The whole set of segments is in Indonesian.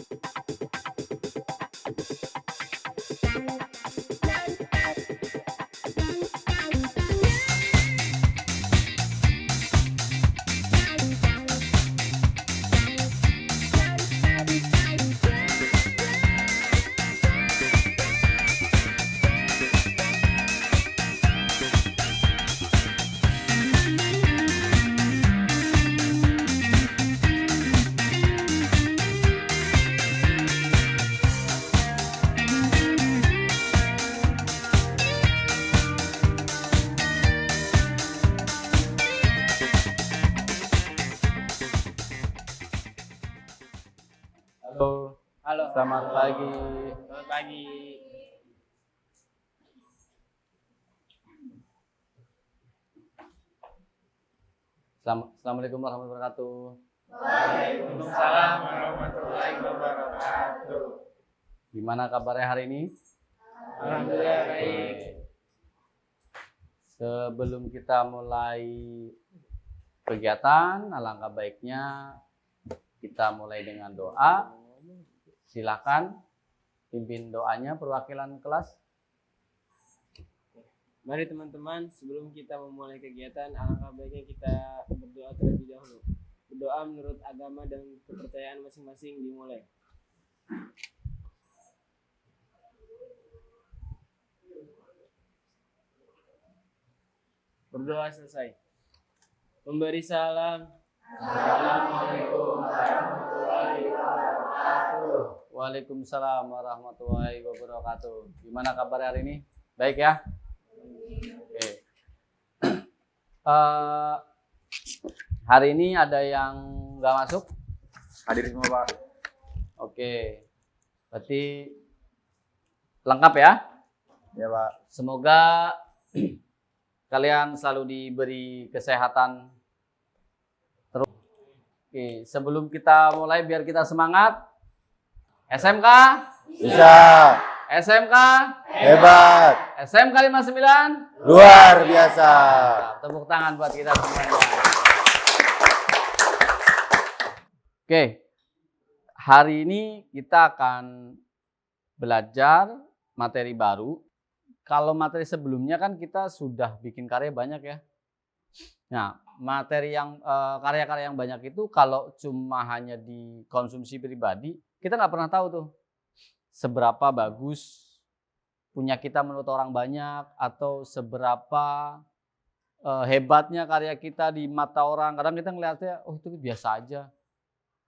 Halo, Halo. selamat pagi. Selamat pagi. Assalamualaikum warahmatullahi wabarakatuh. Waalaikumsalam warahmatullahi wabarakatuh. Gimana kabarnya hari ini? Alhamdulillah baik. Sebelum kita mulai kegiatan, alangkah baiknya kita mulai dengan doa. Silakan pimpin doanya perwakilan kelas. Mari teman-teman, sebelum kita memulai kegiatan, alangkah baiknya kita berdoa terlebih dahulu. Berdoa menurut agama dan kepercayaan masing-masing dimulai. Berdoa selesai. Memberi salam. Assalamualaikum warahmatullahi wabarakatuh. Waalaikumsalam warahmatullahi wabarakatuh. Gimana kabar hari ini? Baik ya? Oke. Hari ini ada yang nggak masuk? Hadir semua Pak. Oke. Berarti lengkap ya? Ya Pak. Semoga kalian selalu diberi kesehatan terus. Oke, sebelum kita mulai biar kita semangat. SMK? Bisa. SMK? Hebat. SMK 59? Luar biasa. Tepuk tangan buat kita semuanya. Oke, hari ini kita akan belajar materi baru. Kalau materi sebelumnya kan kita sudah bikin karya banyak ya. Nah, materi yang karya-karya yang banyak itu kalau cuma hanya dikonsumsi pribadi, kita nggak pernah tahu tuh seberapa bagus punya kita menurut orang banyak atau seberapa hebatnya karya kita di mata orang. Kadang kita ngelihatnya, oh itu biasa aja.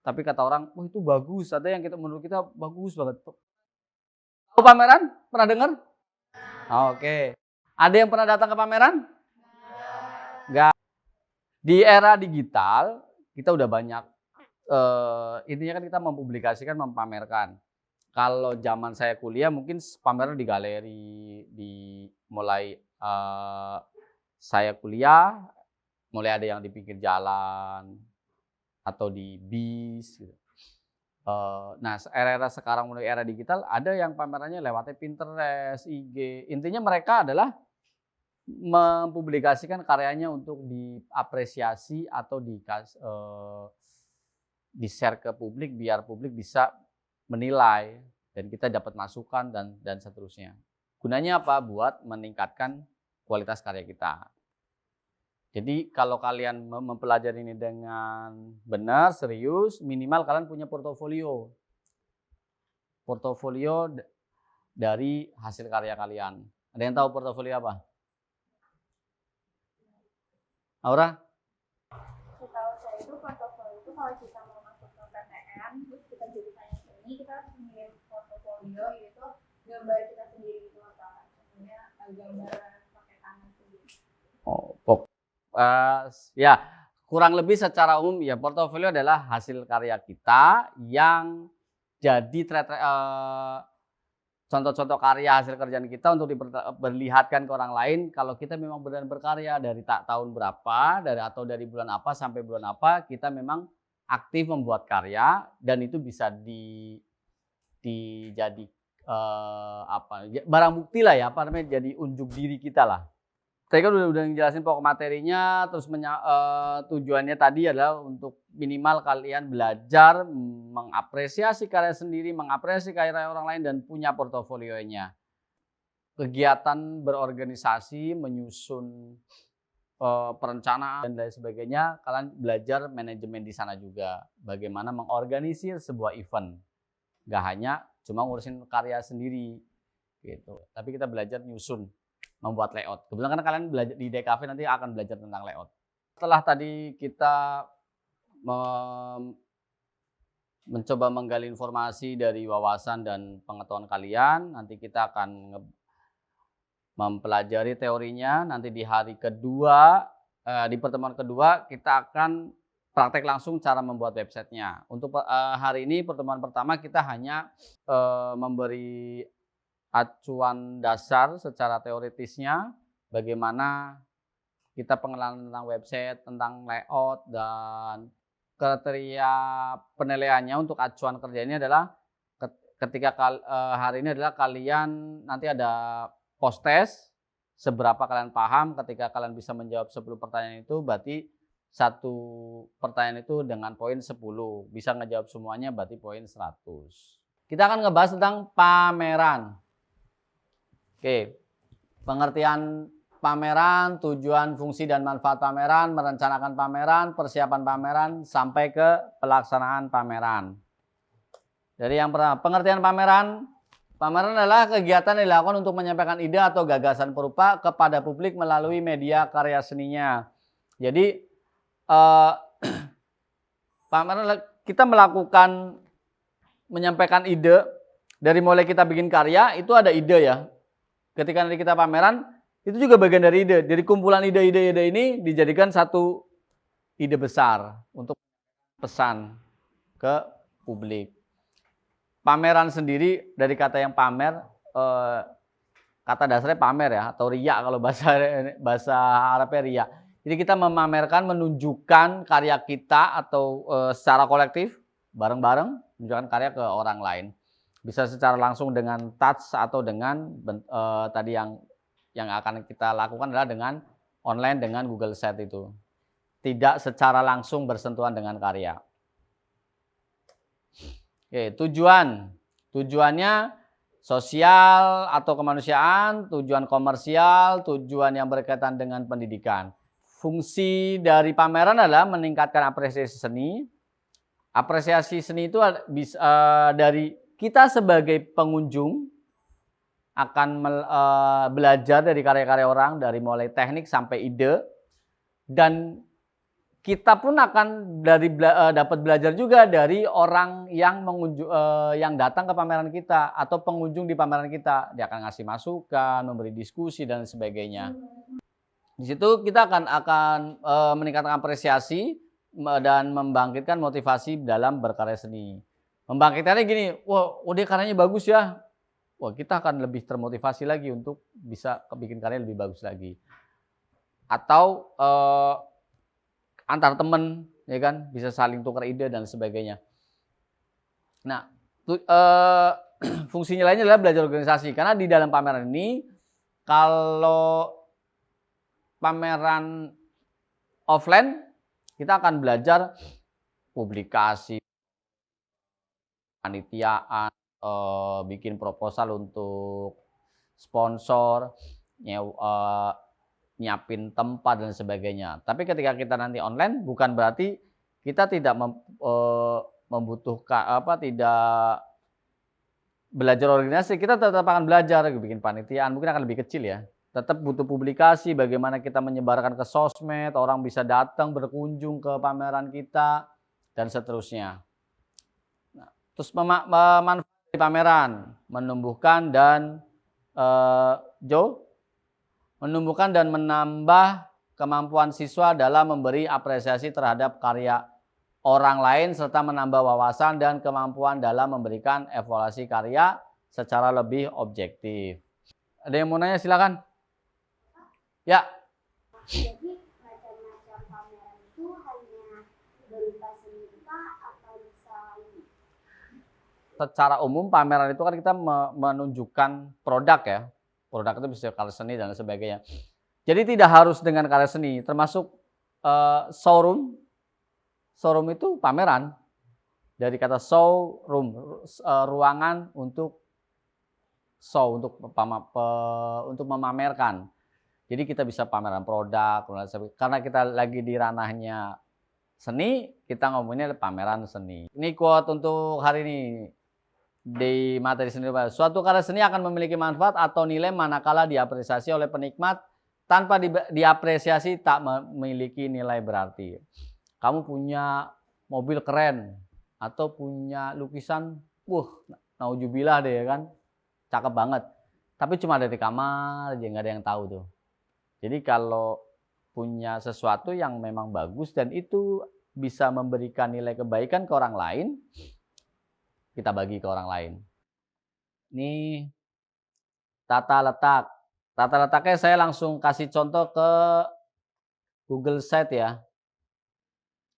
Tapi kata orang, oh itu bagus. Ada yang kita menurut kita bagus banget. Tahu pameran? Pernah dengar? Oke. Ada yang pernah datang ke pameran? Enggak. Di era digital, kita udah banyak. Intinya kan kita mempublikasikan, mempamerkan. Kalau zaman saya kuliah mungkin pameran di galeri, mulai saya kuliah, mulai ada yang di pinggir jalan atau di bis. Gitu. Nah, era-era sekarang mulai era digital, ada yang pamerannya lewatnya Pinterest, IG. Intinya mereka adalah mempublikasikan karyanya untuk diapresiasi atau di-share ke publik biar publik bisa menilai dan kita dapat masukan dan seterusnya. Gunanya apa? Buat meningkatkan kualitas karya kita. Jadi kalau kalian mempelajari ini dengan benar, serius, minimal kalian punya portofolio. Portofolio dari hasil karya kalian. Ada yang tahu portofolio apa? Aura? Setahu saya itu portofolio itu kalau kita mau masuk ke PTN, terus kita jadi penyanyi seni, kita harus mengirim portofolio yaitu gambar kita sendiri gitu loh Pak. Contohnya gambar pakai tangan sendiri. Ya, kurang lebih secara umum ya portofolio adalah hasil karya kita yang jadi contoh-contoh karya hasil kerjaan kita untuk diperlihatkan ke orang lain kalau kita memang benar berkarya dari tahun berapa, dari bulan apa sampai bulan apa kita memang aktif membuat karya dan itu bisa jadi barang bukti lah ya, jadi unjuk diri kita lah. Tadi kan udah ngejelasin pokok materinya, terus tujuannya tadi adalah untuk minimal kalian belajar mengapresiasi karya sendiri, mengapresiasi karya orang lain, dan punya portofolionya. Kegiatan berorganisasi, menyusun perencanaan dan lain sebagainya, kalian belajar manajemen di sana juga. Bagaimana mengorganisir sebuah event. Gak hanya cuma ngurusin karya sendiri gitu. Tapi kita belajar nyusun, membuat layout. Kebetulan kan kalian belajar di DKV nanti akan belajar tentang layout. Setelah tadi kita mencoba menggali informasi dari wawasan dan pengetahuan kalian, nanti kita akan mempelajari teorinya. Nanti di hari kedua, di pertemuan kedua, kita akan praktek langsung cara membuat websitenya. Untuk hari ini pertemuan pertama kita hanya memberi acuan dasar secara teoritisnya, bagaimana kita pengenalan tentang website, tentang layout, dan kriteria penilaiannya untuk acuan kerja ini adalah ketika hari ini adalah kalian nanti ada post test, seberapa kalian paham. Ketika kalian bisa menjawab 10 pertanyaan itu, berarti satu pertanyaan itu dengan poin 10. Bisa ngejawab semuanya berarti poin 100. Kita akan ngebahas tentang pameran. Oke, pengertian pameran, tujuan, fungsi, dan manfaat pameran, merencanakan pameran, persiapan pameran, sampai ke pelaksanaan pameran. Dari yang pertama, pengertian pameran. Pameran adalah kegiatan yang dilakukan untuk menyampaikan ide atau gagasan perupa kepada publik melalui media karya seninya. Jadi, pameran kita melakukan menyampaikan ide, dari mulai kita bikin karya, itu ada ide ya. Ketika nanti kita pameran, itu juga bagian dari ide. Dari kumpulan ide-ide ini dijadikan satu ide besar untuk pesan ke publik. Pameran sendiri dari kata yang pamer, kata dasarnya pamer ya, atau riya kalau bahasa Arabnya riya. Jadi kita memamerkan, menunjukkan karya kita atau secara kolektif, bareng-bareng, menunjukkan karya ke orang lain. Bisa secara langsung dengan touch atau dengan tadi yang akan kita lakukan adalah dengan online dengan Google Sheet itu. Tidak secara langsung bersentuhan dengan karya. Oke, tujuannya sosial atau kemanusiaan, tujuan komersial, tujuan yang berkaitan dengan pendidikan. Fungsi dari pameran adalah meningkatkan apresiasi seni. Apresiasi seni itu bisa dari kita sebagai pengunjung akan belajar dari karya-karya orang, dari mulai teknik sampai ide, dan kita pun akan dapat belajar juga dari orang yang datang ke pameran kita atau pengunjung di pameran kita. Dia akan ngasih masukan, memberi diskusi dan sebagainya. Di situ kita akan meningkatkan apresiasi dan membangkitkan motivasi dalam berkarya seni. Membangkitkannya gini, wah, dia karyanya bagus ya. Wah, kita akan lebih termotivasi lagi untuk bisa bikin karya lebih bagus lagi. Atau antar teman, ya kan, bisa saling tukar ide dan sebagainya. Nah, fungsinya lainnya adalah belajar organisasi. Karena di dalam pameran ini, kalau pameran offline, kita akan belajar publikasi, panitiaan, bikin proposal untuk sponsor, nyiapin tempat dan sebagainya. Tapi ketika kita nanti online, bukan berarti kita tidak membutuhkan tidak belajar organisasi. Kita tetap akan belajar bikin panitiaan, mungkin akan lebih kecil ya. Tetap butuh publikasi, bagaimana kita menyebarkan ke sosmed, orang bisa datang berkunjung ke pameran kita dan seterusnya. Nah, terus manfaat dari pameran, menumbuhkan dan menumbuhkan dan menambah kemampuan siswa dalam memberi apresiasi terhadap karya orang lain serta menambah wawasan dan kemampuan dalam memberikan evaluasi karya secara lebih objektif. Ada yang mau nanya, silakan. Ya. Jadi macam-macam pameran itu hanya berupa seni atau bisa lain? Secara umum pameran itu kan kita menunjukkan produk ya. Produk itu bisa karya seni dan sebagainya. Jadi tidak harus dengan karya seni, termasuk showroom. Showroom itu pameran. Dari kata showroom, ruangan untuk show, untuk memamerkan. Jadi kita bisa pameran produk, karena kita lagi di ranahnya seni, kita ngomongnya pameran seni. Ini quote untuk hari ini di materi seni. Suatu karya seni akan memiliki manfaat atau nilai manakala diapresiasi oleh penikmat, tanpa diapresiasi tak memiliki nilai berarti. Kamu punya mobil keren atau punya lukisan, naujubillah deh ya kan, cakep banget. Tapi cuma ada di kamar aja, nggak ada yang tahu tuh. Jadi kalau punya sesuatu yang memang bagus dan itu bisa memberikan nilai kebaikan ke orang lain, kita bagi ke orang lain. Ini tata letak. Tata letaknya saya langsung kasih contoh ke Google Sheet ya.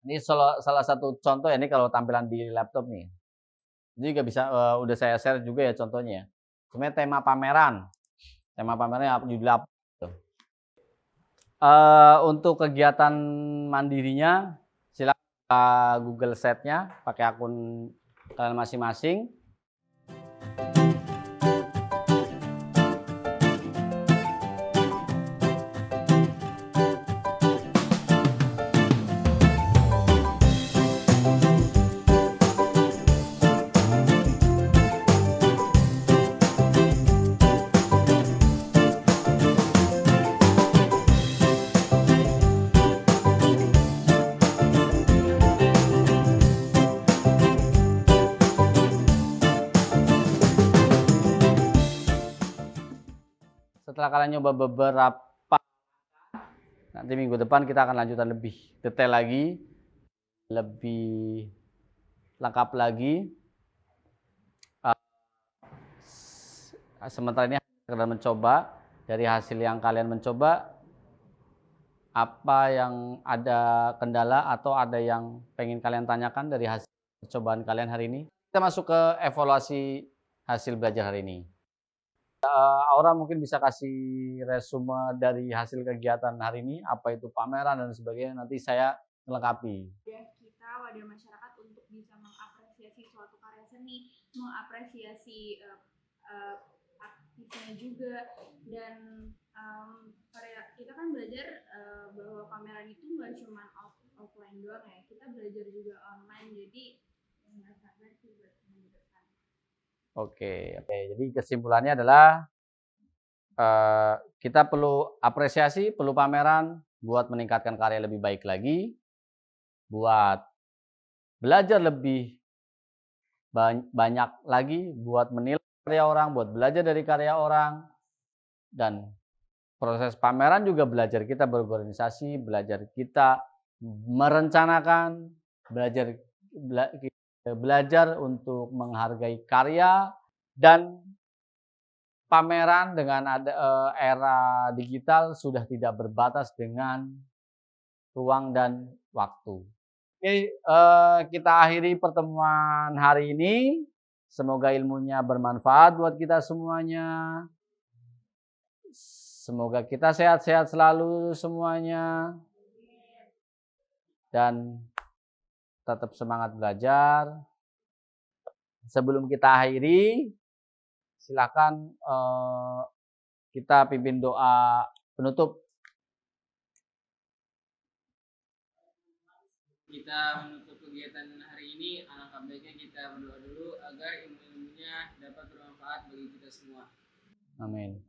Ini salah satu contoh ya, ini kalau tampilan di laptop nih. Ini juga bisa, udah saya share juga ya contohnya. Sebenarnya tema pameran. Tema pamerannya judul apa? Untuk kegiatan mandirinya, silakan Google Sheet-nya pakai akun kalian masing-masing. Setelah kalian nyoba beberapa, nanti minggu depan kita akan lanjutkan lebih detail lagi, lebih lengkap lagi. Sementara ini sekedar mencoba. Dari hasil yang kalian mencoba, apa yang ada kendala atau ada yang pengen kalian tanyakan dari hasil percobaan kalian hari ini? Kita masuk ke evaluasi hasil belajar hari ini. Aura mungkin bisa kasih resume dari hasil kegiatan hari ini, apa itu pameran dan sebagainya, nanti saya melengkapi. Kita wadah masyarakat untuk bisa mengapresiasi suatu karya seni, mengapresiasi artisnya juga, dan kita kan belajar bahwa pameran itu nggak cuma offline doang ya, kita belajar juga online, jadi nggak sabar sih buat minggu depan. Oke, jadi kesimpulannya adalah kita perlu apresiasi, perlu pameran buat meningkatkan karya lebih baik lagi, buat belajar lebih banyak lagi, buat menilai karya orang, buat belajar dari karya orang, dan proses pameran juga belajar kita berorganisasi, belajar kita merencanakan, belajar untuk menghargai karya, dan pameran dengan era digital sudah tidak berbatas dengan ruang dan waktu. Oke, kita akhiri pertemuan hari ini. Semoga ilmunya bermanfaat buat kita semuanya. Semoga kita sehat-sehat selalu semuanya. Dan tetap semangat belajar. Sebelum kita akhiri, silakan kita pimpin doa penutup. Kita menutup kegiatan hari ini, alangkah baiknya kita berdoa dulu agar ilmu-ilmunya dapat bermanfaat bagi kita semua. Amin.